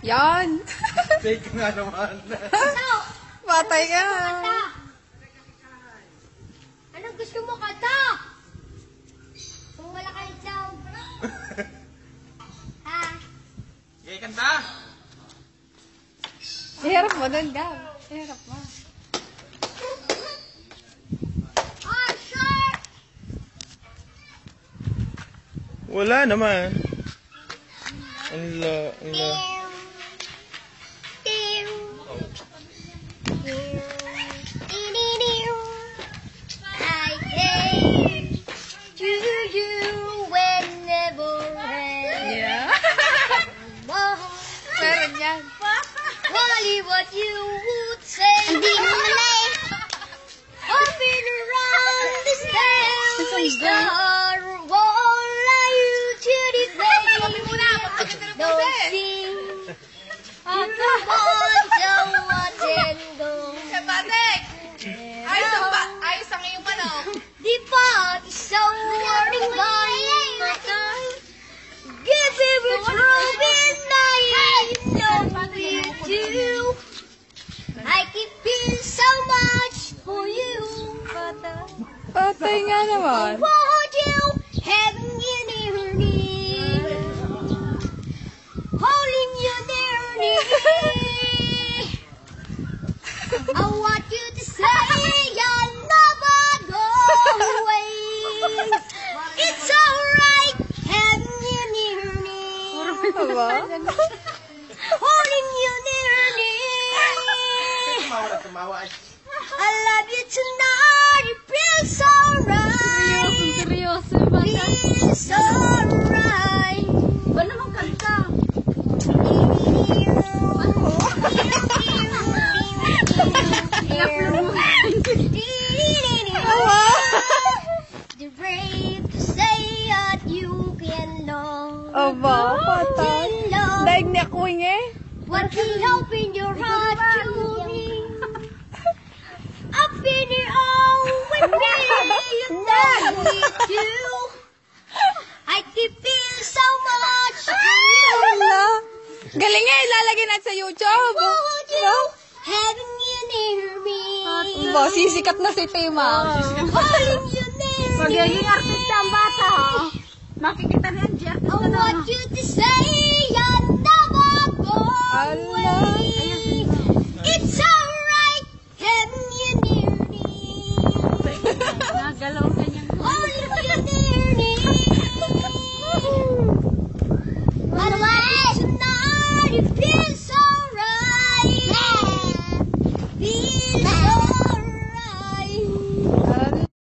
Yan. Fake nga naman. Patay ka. Anong gusto mo kata? Kung wala kayo daw. Ha? Gaya kanta. Iharap mo doon, Gab. Iharap mo. Oh, sure! Wala naman. Ala. I came to you whenever Yeah. Meron yan. Wally, what you would say. Hindi mo na eh. Hopping around the star, wall are you to the grave? Don't sing. You want someone tender. Patek! Ayos ang iyong manok. Di ba isang warning by give every trouble night know you do. I keep feeling so much for you. Patay nga naman. Want you having you near me, holding you near me. I want you to say you'll never go away. It's alright having you near me, Aba? holding you near me. Tumawa. I love you tonight. It feels alright. Seryoso. Feels alright. Ba naman kanta? The brave to say that you can love. Aba, patay. Daig ni Akwing eh. What can hope in your heart to me? Up in your own with me, you know me too. I keep feeling so much for you. Wala. Galing nga, ilalagay natin sa YouTube. Want you having you near me. Ba, sisikat na si Tima. Holding you near me. Magiging artista ang bata, ha? Makikita niyan, Jack. I want you to say you'll never go Ala. away. It's alright having you near me. Nagalaw